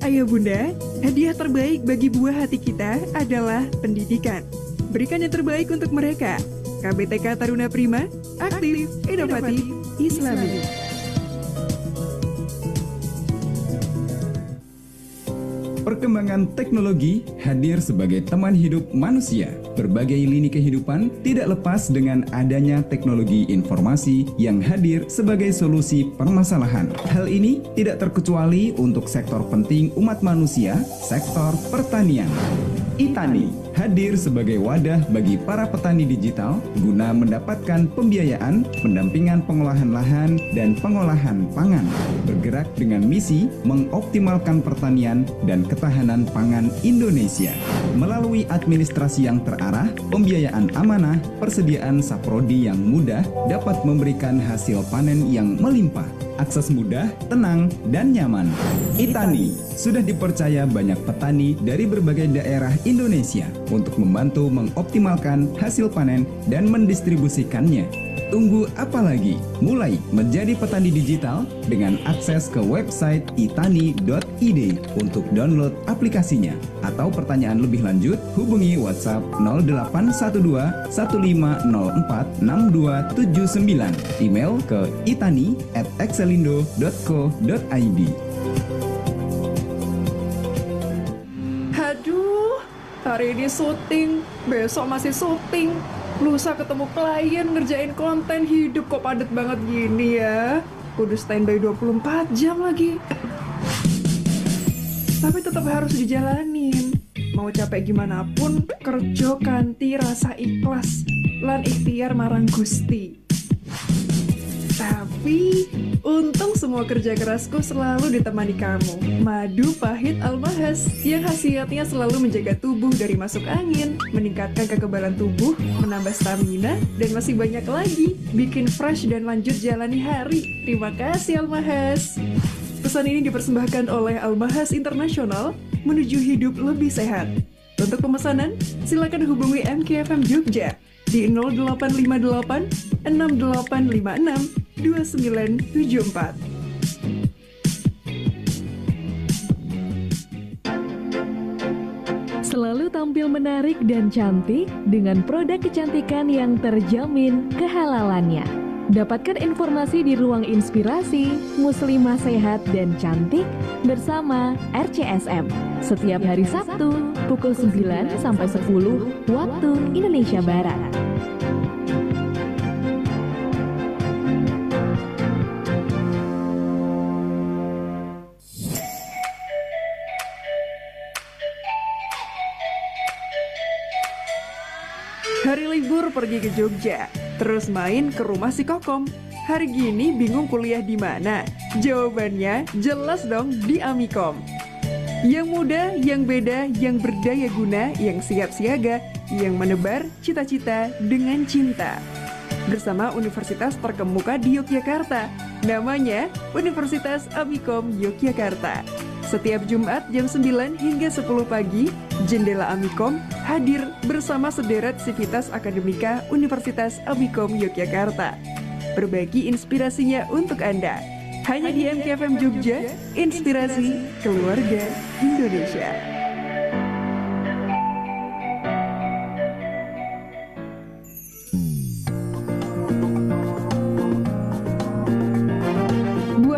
Ayo Bunda, hadiah terbaik bagi buah hati kita adalah pendidikan. Berikan yang terbaik untuk mereka. KBTK Taruna Prima, aktif, inovatif, Islami. Perkembangan teknologi hadir sebagai teman hidup manusia. Berbagai lini kehidupan tidak lepas dengan adanya teknologi informasi yang hadir sebagai solusi permasalahan. Hal ini tidak terkecuali untuk sektor penting umat manusia, sektor pertanian. Itani hadir sebagai wadah bagi para petani digital guna mendapatkan pembiayaan, pendampingan pengolahan lahan, dan pengolahan pangan. Bergerak dengan misi mengoptimalkan pertanian dan ketahanan pangan Indonesia. Melalui administrasi yang terarah, pembiayaan amanah, persediaan saprodi yang mudah dapat memberikan hasil panen yang melimpah. Akses mudah, tenang, dan nyaman. Itani sudah dipercaya banyak petani dari berbagai daerah Indonesia untuk membantu mengoptimalkan hasil panen dan mendistribusikannya. Tunggu apa lagi? Mulai menjadi petani digital dengan akses ke website itani.id untuk download aplikasinya. Atau pertanyaan lebih lanjut, hubungi WhatsApp 0812 1504 6279. Email ke itani@excelindo.co.id. Aduh, hari ini syuting, besok masih syuting. Lusa ketemu klien, ngerjain konten, hidup kok padat banget gini ya. Kudu standby 24 jam lagi. Tapi tetap harus dijalanin. Mau capek gimana pun, kerja kanti rasa ikhlas. Lan ikhtiar marang Gusti. Tapi untung semua kerja kerasku selalu ditemani kamu. Madu pahit Almahas yang khasiatnya selalu menjaga tubuh dari masuk angin, meningkatkan kekebalan tubuh, menambah stamina, dan masih banyak lagi. Bikin fresh dan lanjut jalani hari. Terima kasih Almahas. Pesan ini dipersembahkan oleh Almahas Internasional menuju hidup lebih sehat. Untuk pemesanan, silakan hubungi MKFM Jogja di 0858 6856 2974. Selalu tampil menarik dan cantik dengan produk kecantikan yang terjamin kehalalannya. Dapatkan informasi di ruang inspirasi, muslimah sehat dan cantik bersama RCSM. Setiap hari Sabtu, pukul 9 sampai 10 waktu Indonesia Barat. Hari libur pergi ke Jogja, terus main ke rumah si Kokom. Hari gini bingung kuliah di mana? Jawabannya jelas dong di Amikom. Yang muda, yang beda, yang berdaya guna, yang siap siaga, yang menebar cita-cita dengan cinta. Bersama universitas terkemuka di Yogyakarta, namanya Universitas Amikom Yogyakarta. Setiap Jumat jam 9 hingga 10 pagi, Jendela Amikom hadir bersama sederet sivitas akademika Universitas Amikom Yogyakarta. Berbagi inspirasinya untuk Anda. Hanya di MKFM Jogja, inspirasi keluarga Indonesia.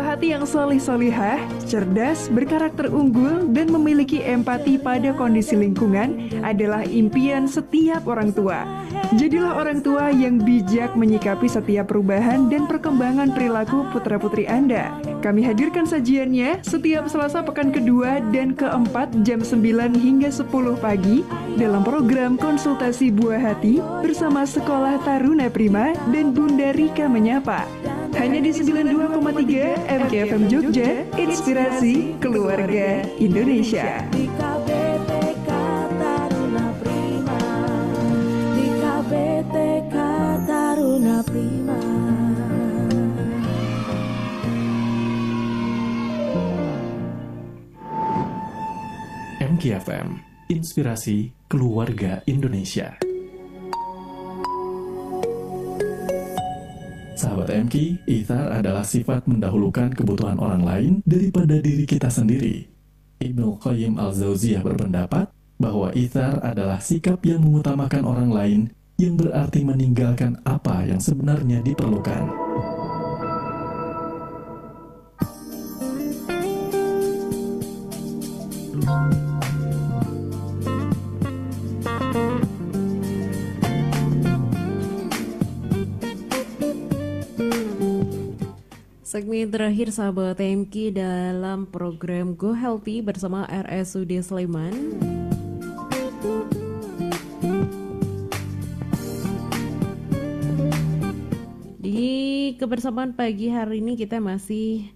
Hati yang solih-solihah, cerdas, berkarakter unggul, dan memiliki empati pada kondisi lingkungan adalah impian setiap orang tua. Jadilah orang tua yang bijak menyikapi setiap perubahan dan perkembangan perilaku putra-putri Anda. Kami hadirkan sajiannya setiap Selasa pekan kedua dan keempat jam 9 hingga 10 pagi dalam program konsultasi buah hati bersama Sekolah Taruna Prima dan Bunda Rika Menyapa. Hanya di 92,3 MKFM Jogja, inspirasi keluarga Indonesia. Di KBTK Taruna Prima, di KBTK Taruna Prima. MKFM, inspirasi keluarga Indonesia. Sahabat MK, ithar adalah sifat mendahulukan kebutuhan orang lain daripada diri kita sendiri. Ibnu Qayyim al-Jauziyah berpendapat bahwa ithar adalah sikap yang mengutamakan orang lain yang berarti meninggalkan apa yang sebenarnya diperlukan. Segmen terakhir sahabat TMK dalam program Go Healthy bersama RSUD Sleman. Di kebersamaan pagi hari ini kita masih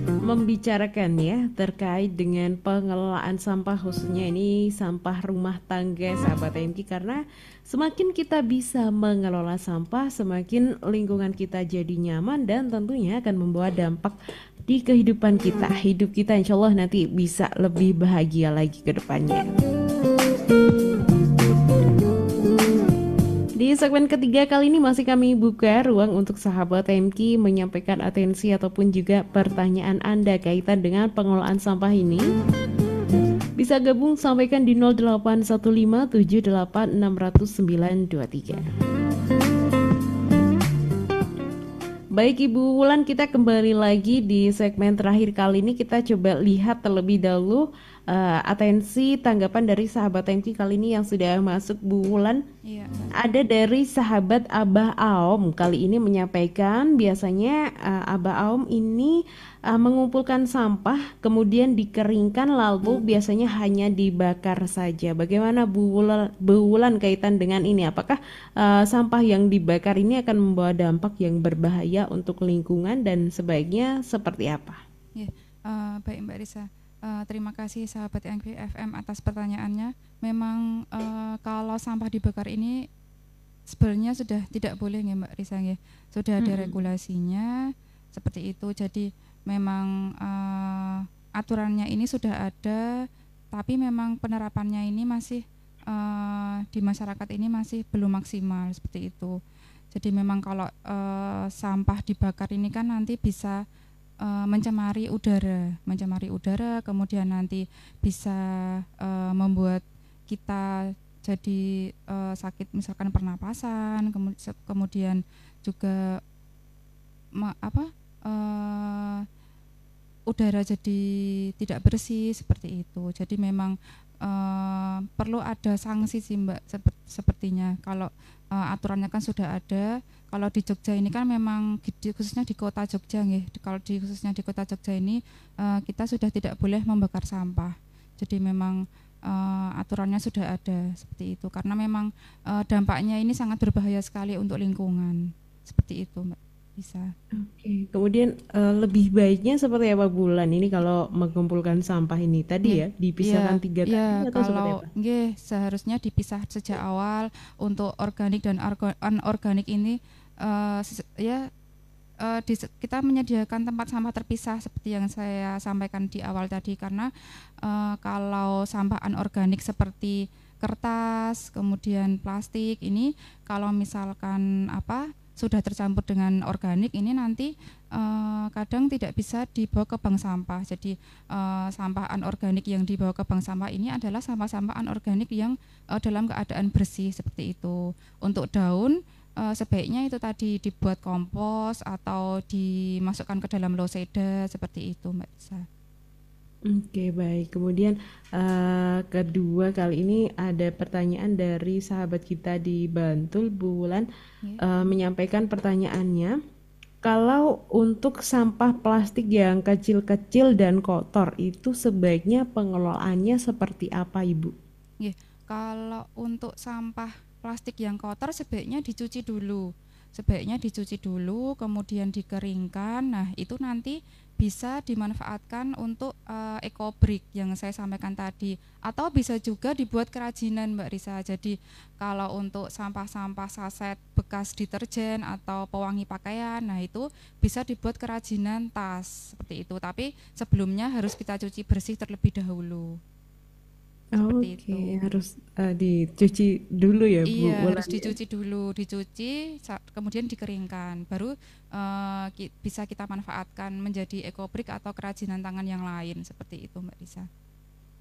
membicarakan ya terkait dengan pengelolaan sampah, khususnya ini sampah rumah tangga sahabat TMK, karena semakin kita bisa mengelola sampah, semakin lingkungan kita jadi nyaman dan tentunya akan membawa dampak di kehidupan kita. Hidup kita insya Allah nanti bisa lebih bahagia lagi ke depannya. Di segmen ketiga kali ini masih kami buka ruang untuk sahabat TMK menyampaikan atensi ataupun juga pertanyaan Anda kaitan dengan pengelolaan sampah ini. Bisa gabung sampaikan di 081578600923. Baik Ibu Wulan, kita kembali lagi di segmen terakhir kali ini. Kita coba lihat terlebih dahulu atensi tanggapan dari sahabat TMK kali ini yang sudah masuk, Bu Wulan. Iya. Ada dari sahabat Abah Aom kali ini menyampaikan biasanya Abah Aom ini mengumpulkan sampah kemudian dikeringkan lalu biasanya hanya dibakar saja. Bagaimana Bu Wulan kaitan dengan ini? Apakah sampah yang dibakar ini akan membawa dampak yang berbahaya untuk lingkungan dan sebaiknya seperti apa? Ya, baik Mbak Risa. Terima kasih sahabat MKFM atas pertanyaannya. Memang kalau sampah dibakar ini sebenarnya sudah tidak boleh ya Mbak Risa ya. Sudah ada regulasinya seperti itu. Jadi memang aturannya ini sudah ada, tapi memang penerapannya ini masih di masyarakat ini masih belum maksimal seperti itu. Jadi memang kalau sampah dibakar ini kan nanti bisa mencemari udara, kemudian nanti bisa membuat kita jadi sakit misalkan pernapasan, kemudian juga udara jadi tidak bersih seperti itu. Jadi memang perlu ada sanksi sih Mbak, sepertinya. Kalau aturannya kan sudah ada. Kalau di Jogja ini kan memang khususnya di kota Jogja kalau khususnya di kota Jogja ini kita sudah tidak boleh membakar sampah. Jadi memang aturannya sudah ada seperti itu, karena memang dampaknya ini sangat berbahaya sekali untuk lingkungan. Seperti itu Mbak. Bisa. Oke, kemudian lebih baiknya seperti apa Bulan ini kalau mengumpulkan sampah ini tadi ya dipisahkan tiga tadi atau seperti apa? Seharusnya dipisah sejak awal. Untuk organik dan anorganik ini kita menyediakan tempat sampah terpisah seperti yang saya sampaikan di awal tadi, karena kalau sampah anorganik seperti kertas, kemudian plastik ini kalau misalkan sudah tercampur dengan organik ini nanti kadang tidak bisa dibawa ke bank sampah. Jadi sampah anorganik yang dibawa ke bank sampah ini adalah sampah-sampah anorganik yang dalam keadaan bersih seperti itu. Untuk daun sebaiknya itu tadi dibuat kompos atau dimasukkan ke dalam loseda seperti itu Mbak Isa. Oke, baik. Kemudian kedua kali ini ada pertanyaan dari sahabat kita di Bantul, Bu Wulan, menyampaikan pertanyaannya. Kalau untuk sampah plastik yang kecil-kecil dan kotor itu sebaiknya pengelolaannya seperti apa, Ibu? Kalau untuk sampah plastik yang kotor sebaiknya dicuci dulu. Kemudian dikeringkan. Nah, itu nanti bisa dimanfaatkan untuk ekobrik yang saya sampaikan tadi, atau bisa juga dibuat kerajinan Mbak Risa. Jadi kalau untuk sampah-sampah saset bekas deterjen atau pewangi pakaian, nah itu bisa dibuat kerajinan tas seperti itu. Tapi sebelumnya harus kita cuci bersih terlebih dahulu. Oke, harus dicuci dulu ya Bu? Iya, harus dicuci dulu, kemudian dikeringkan, baru bisa kita manfaatkan menjadi ekobrik atau kerajinan tangan yang lain seperti itu Mbak Risa.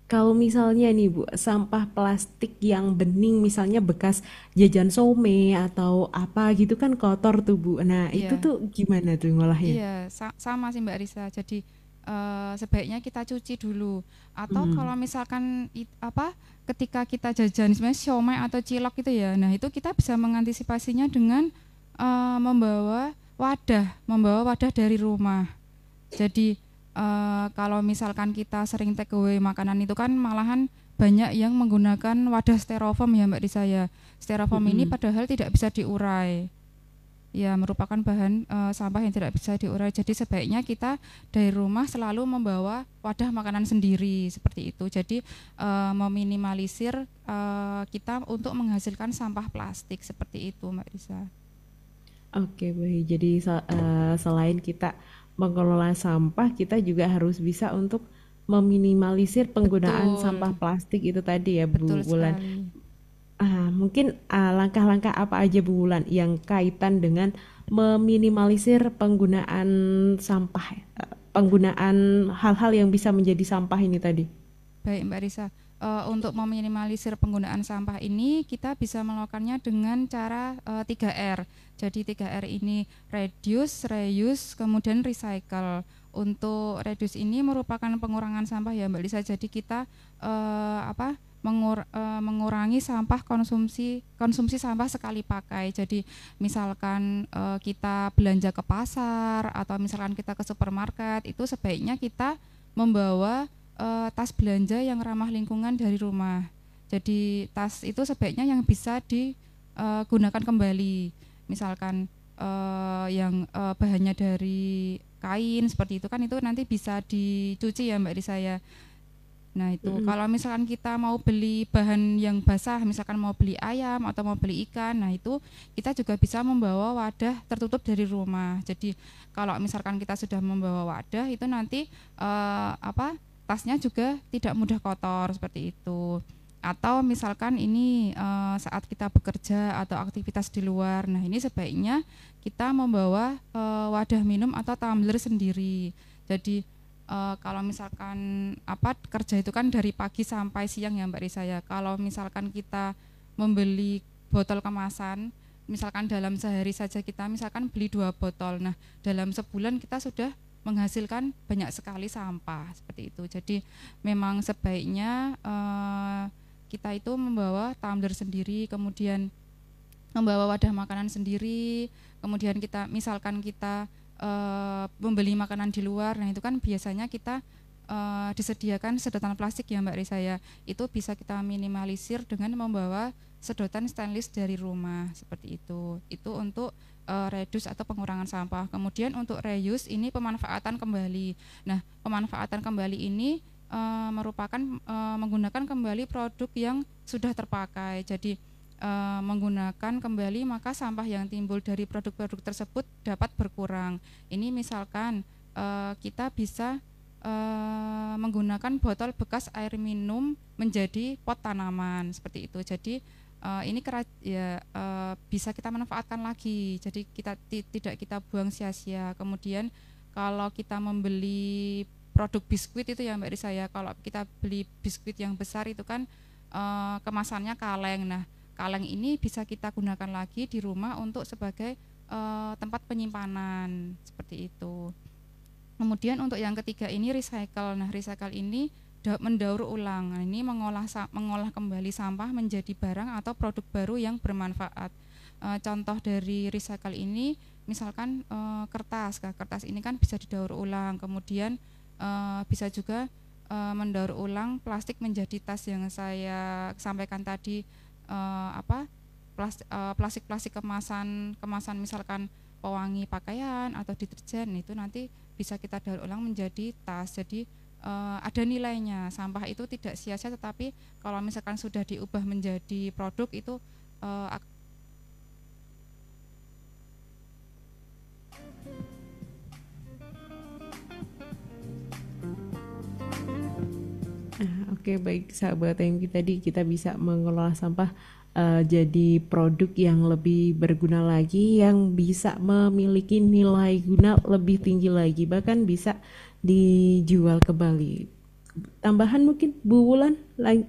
Kalau misalnya nih Bu, sampah plastik yang bening misalnya bekas jajan some atau apa gitu kan kotor tuh Bu. Nah itu tuh gimana tuh ngolahnya? Iya, sama sih Mbak Risa. Jadi sebaiknya kita cuci dulu, atau kalau misalkan ketika kita jajan misalnya siomay atau cilok itu ya, nah itu kita bisa mengantisipasinya dengan membawa wadah dari rumah. Jadi kalau misalkan kita sering take away makanan itu kan malahan banyak yang menggunakan wadah styrofoam ya Mbak Risa ya. Styrofoam ini padahal tidak bisa diurai. Ya, merupakan bahan sampah yang tidak bisa diurai. Jadi sebaiknya kita dari rumah selalu membawa wadah makanan sendiri seperti itu. Jadi meminimalisir kita untuk menghasilkan sampah plastik seperti itu Mbak Risa. Oke, baik. Jadi selain kita mengelola sampah, kita juga harus bisa untuk meminimalisir penggunaan sampah plastik itu tadi ya Bu Wulan. Mungkin langkah-langkah apa aja Bu Wulan yang kaitan dengan meminimalisir penggunaan sampah, penggunaan hal-hal yang bisa menjadi sampah ini tadi? Baik Mbak Risa, untuk meminimalisir penggunaan sampah ini kita bisa melakukannya dengan cara 3R. Jadi 3R ini reduce, reuse, kemudian recycle. Untuk reduce ini merupakan pengurangan sampah ya Mbak Risa. Jadi kita mengurangi sampah konsumsi sampah sekali pakai. Jadi misalkan kita belanja ke pasar atau misalkan kita ke supermarket, itu sebaiknya kita membawa tas belanja yang ramah lingkungan dari rumah. Jadi tas itu sebaiknya yang bisa digunakan kembali. Misalkan yang bahannya dari kain seperti itu kan, itu nanti bisa dicuci ya Mbak Risa ya. Nah itu kalau misalkan kita mau beli bahan yang basah, misalkan mau beli ayam atau mau beli ikan, nah itu kita juga bisa membawa wadah tertutup dari rumah. Jadi kalau misalkan kita sudah membawa wadah, itu nanti tasnya juga tidak mudah kotor seperti itu. Atau misalkan ini saat kita bekerja atau aktivitas di luar, nah ini sebaiknya kita membawa wadah minum atau tumbler sendiri. Jadi kalau misalkan kerja itu kan dari pagi sampai siang ya Mbak Risa ya. Kalau misalkan kita membeli botol kemasan, misalkan dalam sehari saja kita misalkan beli 2 botol. Nah, dalam sebulan kita sudah menghasilkan banyak sekali sampah seperti itu. Jadi memang sebaiknya kita itu membawa tumbler sendiri, kemudian membawa wadah makanan sendiri, kemudian kita misalkan kita membeli makanan di luar, nah itu kan biasanya kita disediakan sedotan plastik ya Mbak Risa ya, itu bisa kita minimalisir dengan membawa sedotan stainless dari rumah seperti itu untuk reduce atau pengurangan sampah. Kemudian untuk reuse ini pemanfaatan kembali. Nah, pemanfaatan kembali ini merupakan menggunakan kembali produk yang sudah terpakai. Jadi menggunakan kembali maka sampah yang timbul dari produk-produk tersebut dapat berkurang. Ini misalkan kita bisa menggunakan botol bekas air minum menjadi pot tanaman seperti itu. Jadi ini bisa kita manfaatkan lagi. Jadi tidak kita buang sia-sia. Kemudian kalau kita membeli produk biskuit itu ya Mbak Risa ya, kalau kita beli biskuit yang besar itu kan kemasannya kaleng. Nah, kaleng ini bisa kita gunakan lagi di rumah untuk sebagai tempat penyimpanan seperti itu. Kemudian untuk yang ketiga ini recycle. Nah, recycle ini mendaur ulang. Nah, ini mengolah kembali sampah menjadi barang atau produk baru yang bermanfaat. Contoh dari recycle ini misalkan kertas. Kertas ini kan bisa didaur ulang. Kemudian bisa juga mendaur ulang plastik menjadi tas yang saya sampaikan tadi, plastik kemasan misalkan pewangi pakaian atau deterjen, itu nanti bisa kita daur ulang menjadi tas. Jadi ada nilainya. Sampah itu tidak sia-sia, tetapi kalau misalkan sudah diubah menjadi produk itu Oke, baik sahabat yang tadi kita bisa mengelola sampah jadi produk yang lebih berguna lagi, yang bisa memiliki nilai guna lebih tinggi lagi, bahkan bisa dijual kembali. Tambahan mungkin Bu Wulan lain.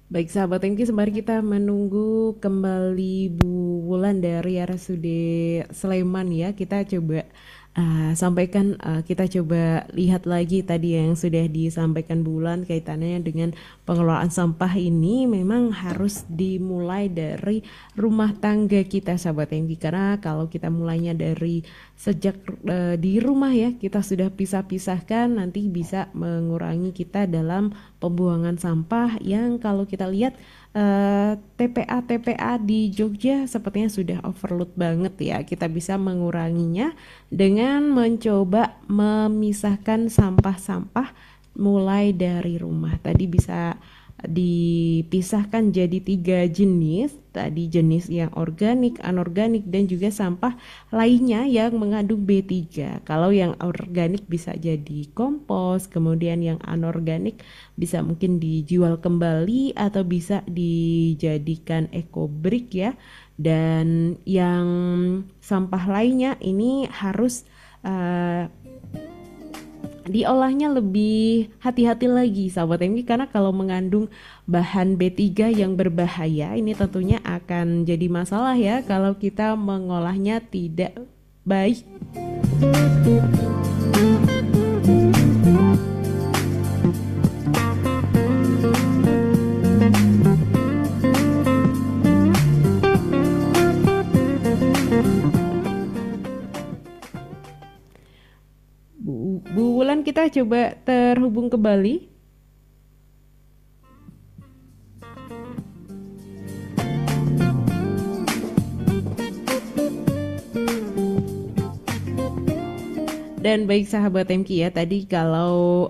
Baik sahabat Tengki, sembari kita menunggu kembali Bu Wulan dari RSUD Sleman ya, kita coba kita coba lihat lagi tadi yang sudah disampaikan Bu Wulan kaitannya dengan pengelolaan sampah ini. Memang harus dimulai dari rumah tangga kita sahabat Tengki, karena kalau kita mulainya dari sejak di rumah ya, kita sudah pisah-pisahkan, nanti bisa mengurangi kita dalam pembuangan sampah yang kalau kita lihat TPA di Jogja sepertinya sudah overload banget ya. Kita bisa menguranginya dengan mencoba memisahkan sampah-sampah mulai dari rumah. Tadi bisa dipisahkan jadi 3 jenis, tadi jenis yang organik, anorganik, dan juga sampah lainnya yang mengandung B3. Kalau yang organik bisa jadi kompos, kemudian yang anorganik bisa mungkin dijual kembali atau bisa dijadikan ekobrik ya. Dan yang sampah lainnya ini harus diolahnya lebih hati-hati lagi sahabat MG, karena kalau mengandung bahan B3 yang berbahaya ini tentunya akan jadi masalah ya kalau kita mengolahnya tidak baik. Bu Wulan, kita coba terhubung kembali. Dan baik sahabat MK ya, tadi kalau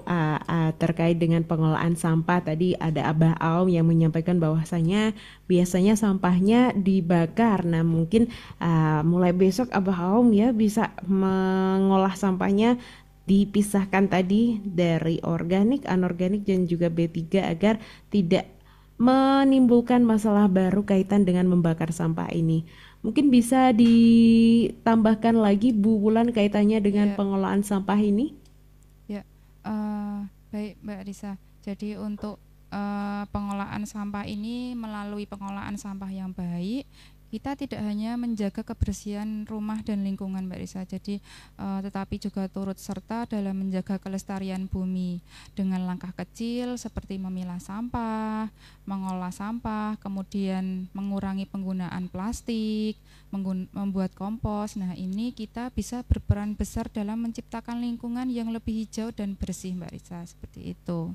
terkait dengan pengelolaan sampah, tadi ada Abah Aom yang menyampaikan bahwasanya biasanya sampahnya dibakar. Nah mungkin mulai besok Abah Aom ya bisa mengolah sampahnya, dipisahkan tadi dari organik, anorganik, dan juga B3 agar tidak menimbulkan masalah baru kaitan dengan membakar sampah ini. Mungkin bisa ditambahkan lagi Bu Wulan kaitannya dengan pengelolaan sampah ini? Ya, baik Mbak Risa. Jadi untuk pengolahan sampah ini melalui pengolahan sampah yang baik, kita tidak hanya menjaga kebersihan rumah dan lingkungan, Mbak Risa, jadi tetapi juga turut serta dalam menjaga kelestarian bumi dengan langkah kecil seperti memilah sampah, mengolah sampah, kemudian mengurangi penggunaan plastik, membuat kompos. Nah, ini kita bisa berperan besar dalam menciptakan lingkungan yang lebih hijau dan bersih, Mbak Risa, seperti itu.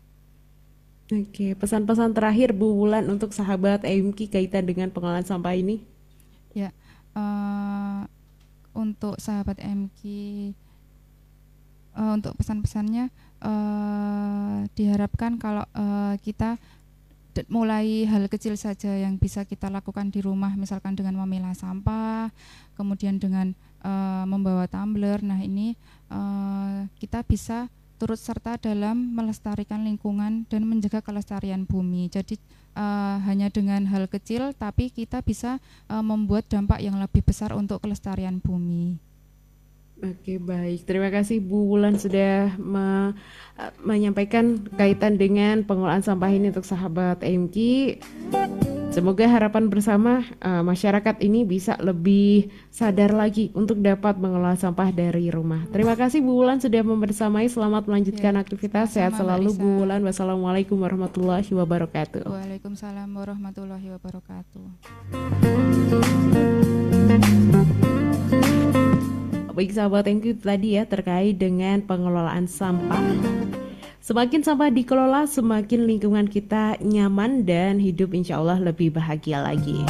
Oke, pesan-pesan terakhir Bu Wulan untuk sahabat EMKI kaitan dengan pengolahan sampah ini? Ya, untuk sahabat EMKI, untuk pesan-pesannya diharapkan kalau kita mulai hal kecil saja yang bisa kita lakukan di rumah, misalkan dengan memilah sampah, kemudian dengan membawa tumbler. Nah, ini kita bisa turut serta dalam melestarikan lingkungan dan menjaga kelestarian bumi. Jadi hanya dengan hal kecil tapi kita bisa membuat dampak yang lebih besar untuk kelestarian bumi. Oke, baik. Terima kasih Bu Wulan sudah menyampaikan kaitan dengan pengolahan sampah ini untuk sahabat EMKI. Semoga harapan bersama masyarakat ini bisa lebih sadar lagi untuk dapat mengelola sampah dari rumah. Terima kasih Bu Wulan sudah membersamai. Selamat melanjutkan aktivitas. Sehat selalu Bu Wulan. Wassalamualaikum warahmatullahi wabarakatuh. Waalaikumsalam warahmatullahi wabarakatuh. Baik sahabat, thank you tadi ya terkait dengan pengelolaan sampah. Semakin sampah dikelola, semakin lingkungan kita nyaman dan hidup insya Allah lebih bahagia lagi.